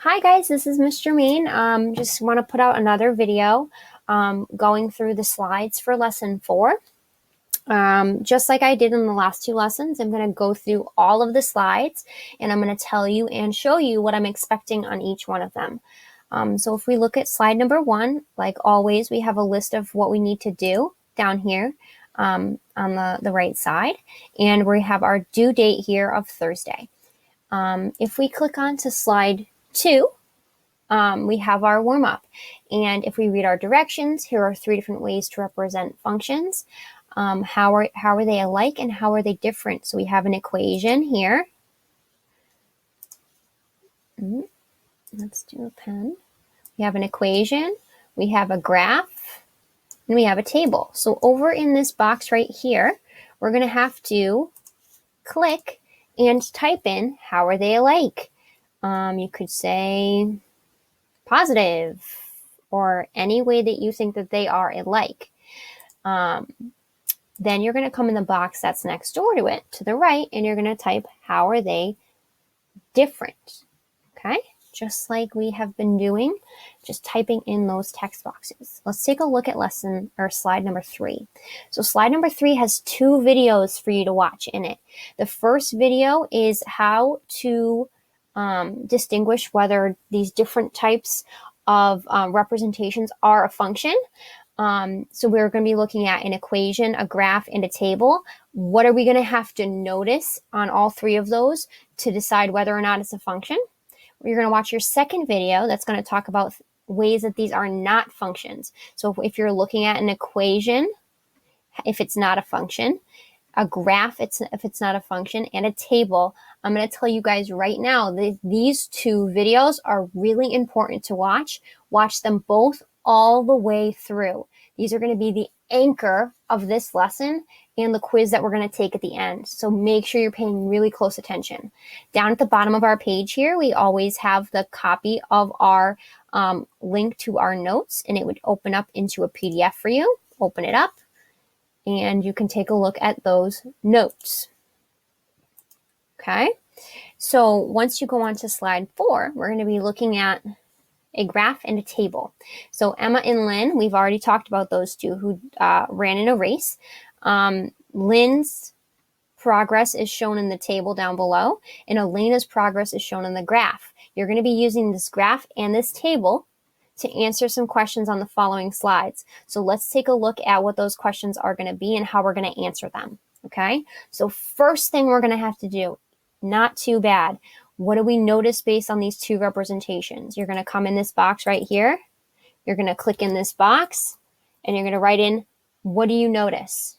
Hi guys, this is Miss Jermaine. Just want to put out another video going through the slides for lesson 4. Just like I did in the last 2 lessons, I'm going to go through all of the slides and I'm going to tell you and show you what I'm expecting on each one of them. So if we look at slide number 1, like always, we have a list of what we need to do down here on the right side, and we have our due date here of Thursday. If we click on to slide 2, we have our warm-up. And if we read our directions, here are 3 different ways to represent functions. How are they alike and how are they different? So we have an equation here. Let's do a pen. We have an equation, we have a graph, and we have a table. So over in this box right here, we're going to have to click and type in how are they alike. You could say positive, or any way that you think that they are alike. Then you're going to come in the box that's next door to it, to the right, and you're going to type, how are they different? Okay, just like we have been doing, just typing in those text boxes. Let's take a look at slide number 3. So slide number 3 has 2 videos for you to watch in it. The first video is how to distinguish whether these different types of representations are a function. So we're going to be looking at an equation, a graph, and a table. What are we going to have to notice on all 3 of those to decide whether or not it's a function? You're going to watch your second video that's going to talk about ways that these are not functions. So if you're looking at an equation, if it's not a function, a graph if it's not a function, and a table, I'm going to tell you guys right now that these 2 videos are really important to watch. Watch them both all the way through. These are going to be the anchor of this lesson and the quiz that we're going to take at the end. So make sure you're paying really close attention. Down at the bottom of our page here, we always have the copy of our link to our notes, and it would open up into a PDF for you. Open it up, and you can take a look at those notes. Okay, so once you go on to slide 4, we're going to be looking at a graph and a table. So Emma and Lynn, we've already talked about those 2 who ran in a race. Lynn's progress is shown in the table down below, and Elena's progress is shown in the graph. You're going to be using this graph and this table to answer some questions on the following slides. So let's take a look at what those questions are going to be and how we're going to answer them. Okay, so first thing we're going to have to do, not too bad. What do we notice based on these 2 representations? You're going to come in this box right here. You're going to click in this box, and you're going to write in, what do you notice?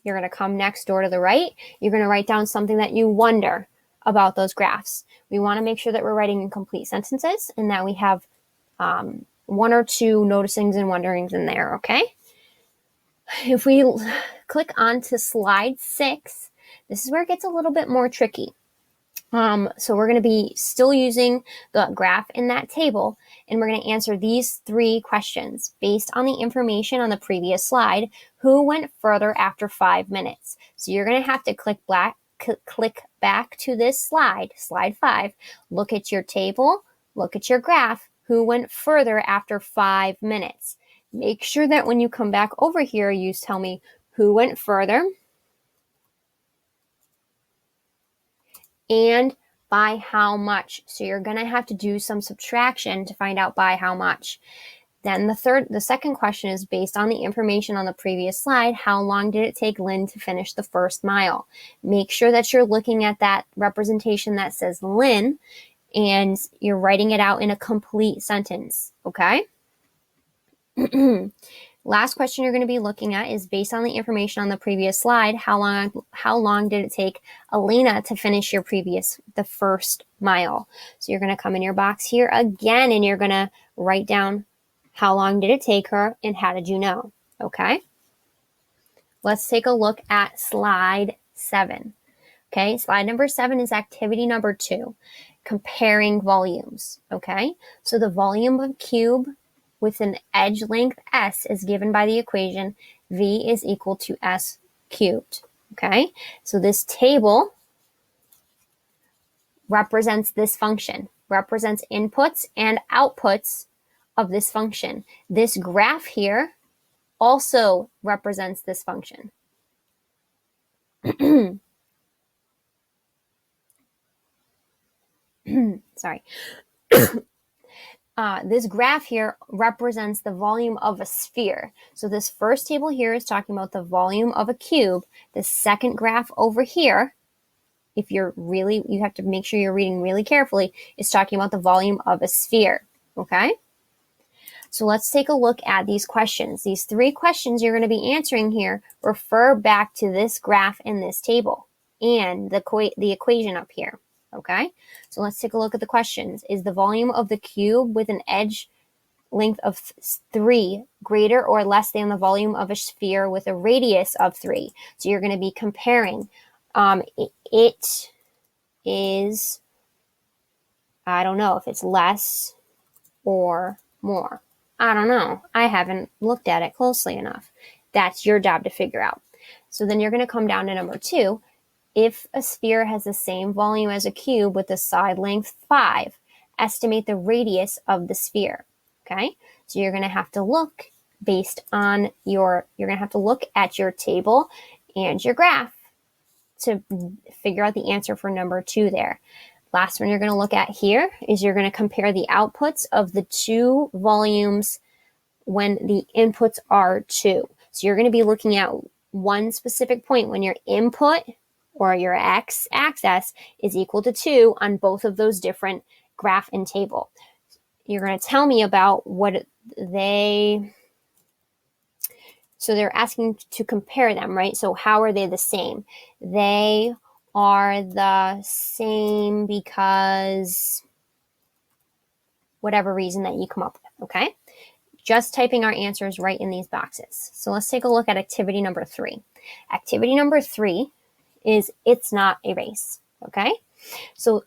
You're going to come next door to the right. You're going to write down something that you wonder about those graphs. We want to make sure that we're writing in complete sentences and that we have 1 or 2 noticings and wonderings in there, okay? If we click on to slide 6, this is where it gets a little bit more tricky. So we're going to be still using the graph in that table, and we're going to answer these 3 questions based on the information on the previous slide. Who went further after 5 minutes? So you're going to have to click back to this slide 5, look at your table, look at your graph. Who went further after 5 minutes? Make sure that when you come back over here, you tell me who went further and by how much. So you're going to have to do some subtraction to find out by how much. Then the second question is based on the information on the previous slide. How long did it take Lynn to finish the first mile? Make sure that you're looking at that representation that says Lynn and you're writing it out in a complete sentence, okay? Last question you're going to be looking at is based on the information on the previous slide. How long did it take Elena to finish the first mile? So you're going to come in your box here again, and you're going to write down how long did it take her and how did you know? Okay. Let's take a look at slide 7. Okay, slide number 7 is activity number 2, comparing volumes. Okay, so the volume of a cube with an edge length s is given by the equation v is equal to s cubed. Okay, so this table represents this function, represents inputs and outputs of this function. This graph here also represents this function. Sorry. This graph here represents the volume of a sphere. So this first table here is talking about the volume of a cube. The second graph over here, if you have to make sure you're reading really carefully, is talking about the volume of a sphere, okay? So let's take a look at these questions. These 3 questions you're going to be answering here refer back to this graph in this table and the equation up here. Okay, so let's take a look at the questions. Is the volume of the cube with an edge length of 3 greater or less than the volume of a sphere with a radius of 3? So you're going to be comparing. It is, I don't know if it's less or more. I don't know. I haven't looked at it closely enough. That's your job to figure out. So then you're going to come down to number 2. If a sphere has the same volume as a cube with a side length 5, estimate the radius of the sphere. Okay, so you're going to have to look at your table and your graph to figure out the answer for number 2 there. Last one you're going to look at here is you're going to compare the outputs of the 2 volumes when the inputs are 2. So you're going to be looking at one specific point when your input or your x-axis is equal to 2 on both of those different graph and table. You're going to tell me about so they're asking to compare them, right? So how are they the same? They are the same because whatever reason that you come up with, okay? Just typing our answers right in these boxes. So let's take a look at activity number 3. Activity number 3 is it's not a race, okay? So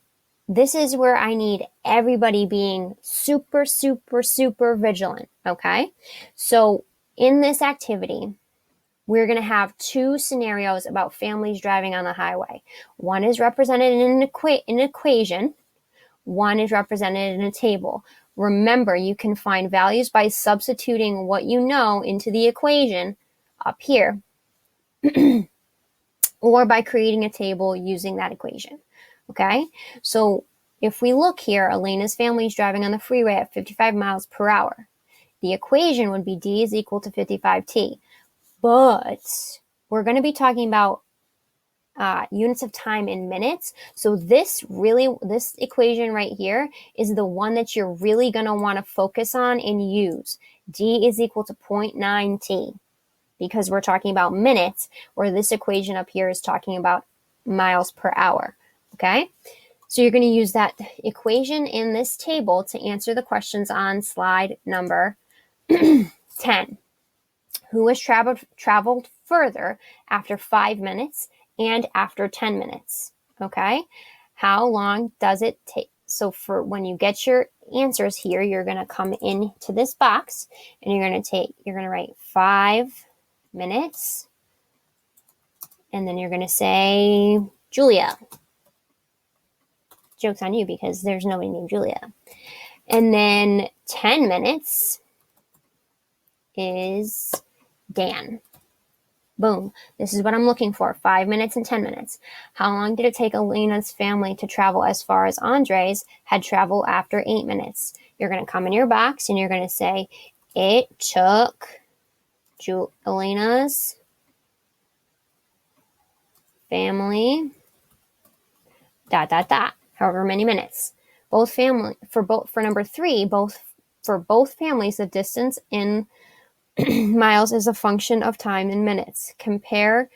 this is where I need everybody being super, super, super vigilant, okay? So in this activity, we're going to have 2 scenarios about families driving on the highway. One is represented in an equation. One is represented in a table. Remember, you can find values by substituting what you know into the equation up here. Or by creating a table using that equation, okay? So if we look here, Elena's family is driving on the freeway at 55 miles per hour. The equation would be D is equal to 55t. But we're going to be talking about units of time in minutes. So this equation right here is the one that you're really going to want to focus on and use. D is equal to 0.9t. Because we're talking about minutes, where this equation up here is talking about miles per hour, okay? So you're going to use that equation in this table to answer the questions on slide number 10. Who has traveled further after 5 minutes and after 10 minutes, okay? How long does it take? So for when you get your answers here, you're going to come into this box and you're going to write 5 minutes, and then you're going to say Julia. Joke's on you because there's nobody named Julia. And then 10 minutes is Dan. Boom. This is what I'm looking for. 5 minutes and 10 minutes. How long did it take Elena's family to travel as far as Andres had traveled after 8 minutes? You're going to come in your box and you're going to say, it took Elena's family, ... however many minutes. For number 3, for both families, the distance in miles is a function of time in minutes. Compare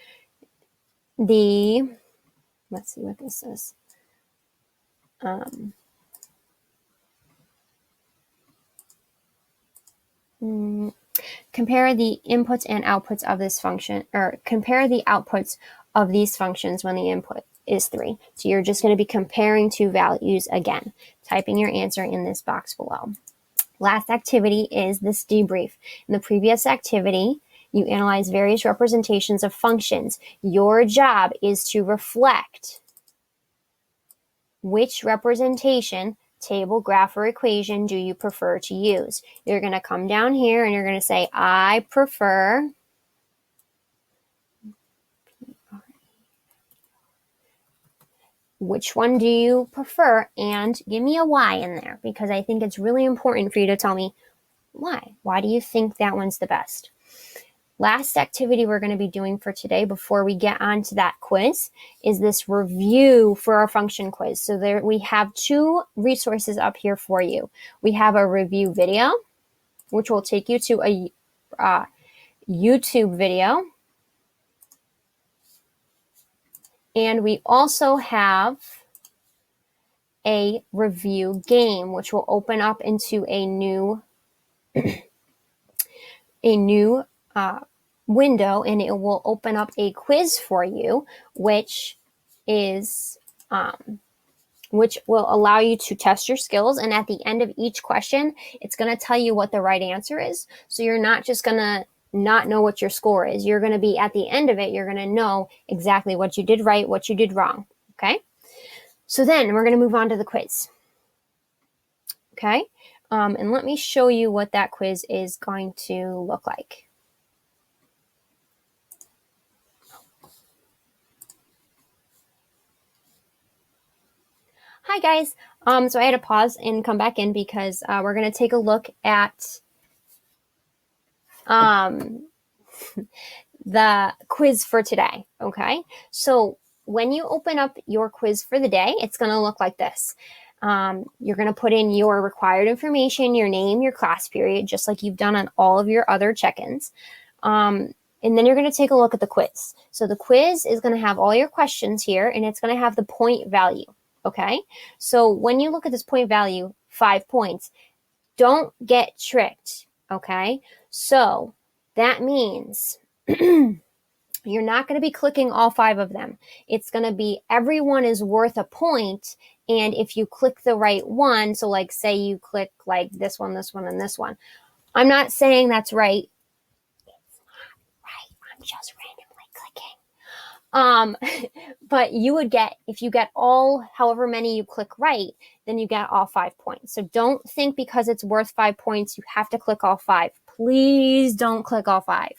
let's see what this is. Compare the inputs and outputs of this function, or compare the outputs of these functions when the input is 3. So you're just going to be comparing 2 values again, typing your answer in this box below. Last activity is this debrief. In the previous activity, you analyze various representations of functions. Your job is to reflect which representation table, graph, or equation do you prefer to use? You're going to come down here and you're going to say, I prefer which one do you prefer, and give me a Y in there, because I think it's really important for you to tell me why. Why do you think that one's the best? Last activity we're going to be doing for today before we get on to that quiz is this review for our function quiz. So there we have two resources up here for you. We have a review video, which will take you to a YouTube video. And we also have a review game, which will open up into a new window, and it will open up a quiz for you, which will allow you to test your skills. And at the end of each question, it's going to tell you what the right answer is. So you're not just going to not know what your score is. You're going to be, at the end of it, you're going to know exactly what you did right, what you did wrong. Okay? So then we're going to move on to the quiz. Okay? And let me show you what that quiz is going to look like. Hi guys. So I had to pause and come back in because we're going to take a look at the quiz for today. Okay. So when you open up your quiz for the day, it's going to look like this. You're going to put in your required information, your name, your class period, just like you've done on all of your other check-ins. And then you're going to take a look at the quiz. So the quiz is going to have all your questions here, and it's going to have the point value. Okay. So when you look at this point value, 5 points, don't get tricked. Okay. So that means you're not going to be clicking all 5 of them. It's going to be everyone is worth a point. And if you click the right one, so like say you click like this one, and this one. I'm not saying that's right. It's not right. I'm just randomly clicking. But you would get, if you get all, however many you click right, then you get all 5 points. So don't think because it's worth 5 points, you have to click all 5. Please don't click all 5.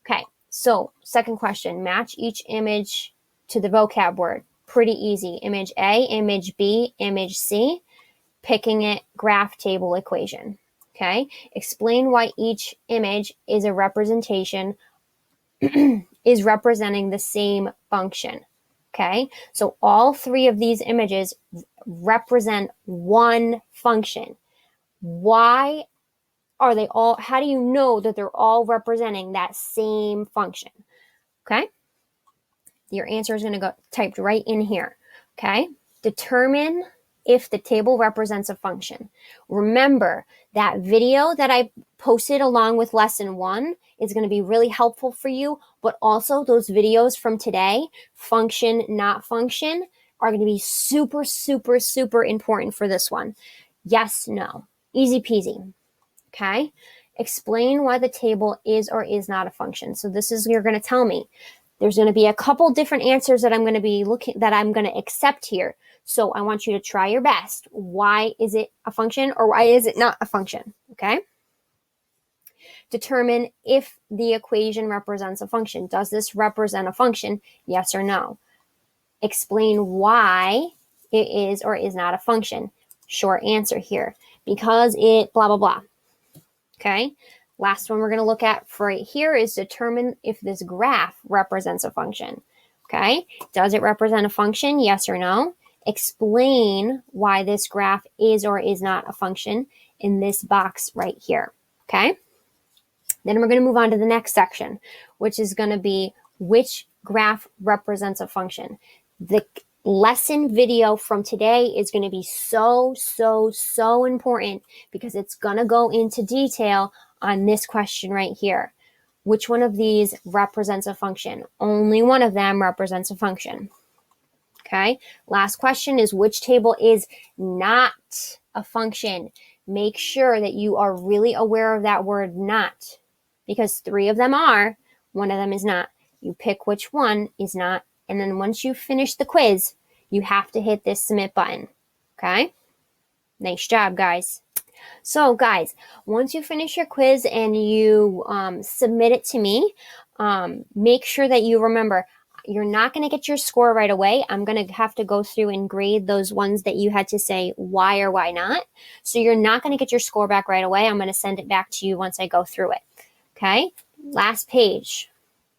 Okay. So second question, match each image to the vocab word. Pretty easy. Image A, image B, image C. Picking it, graph, table, equation. Okay. Explain why each image is a representation, is representing the same function. Okay. So all 3 of these images represent one function. Why are they all, how do you know that they're all representing that same function? Okay. Your answer is going to go typed right in here. Okay. Determine if the table represents a function. Remember that video that I posted along with lesson 1 is going to be really helpful for you, but also those videos from today, function, not function, are going to be super, super, super important for this one. Yes, no. Easy peasy. Okay. Explain why the table is or is not a function. So this is, you're going to tell me. There's going to be a couple different answers that I'm going to be that I'm going to accept here. So I want you to try your best. Why is it a function or why is it not a function? Okay. Determine if the equation represents a function. Does this represent a function? Yes or no. Explain why it is or is not a function. Short answer here. Because it blah, blah, blah. Okay. Last one we're going to look at for right here is determine if this graph represents a function. Okay. Does it represent a function? Yes or no. Explain why this graph is or is not a function in this box right here. Okay. Then we're going to move on to the next section, which is going to be which graph represents a function. The lesson video from today is going to be so, so, so important because it's going to go into detail on this question right here. Which one of these represents a function? Only one of them represents a function. Okay. Last question is which table is not a function? Make sure that you are really aware of that word not, because 3 of them are, one of them is not. You pick which one is not. And then once you finish the quiz, you have to hit this submit button. Okay. Nice job, guys. So, guys, once you finish your quiz and you submit it to me, make sure that you remember you're not going to get your score right away. I'm going to have to go through and grade those ones that you had to say why or why not. So you're not going to get your score back right away. I'm going to send it back to you once I go through it. Okay? Last page.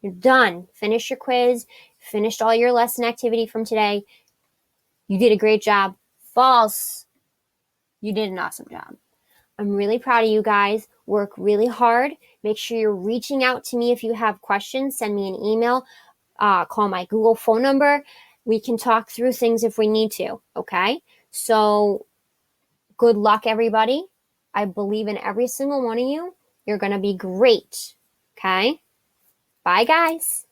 You're done. Finish your quiz. Finished all your lesson activity from today. You did a great job. False. You did an awesome job. I'm really proud of you guys. Work really hard. Make sure you're reaching out to me if you have questions. Send me an email. Call my Google phone number. We can talk through things if we need to, okay? So good luck, everybody. I believe in every single one of you. You're going to be great, okay? Bye, guys.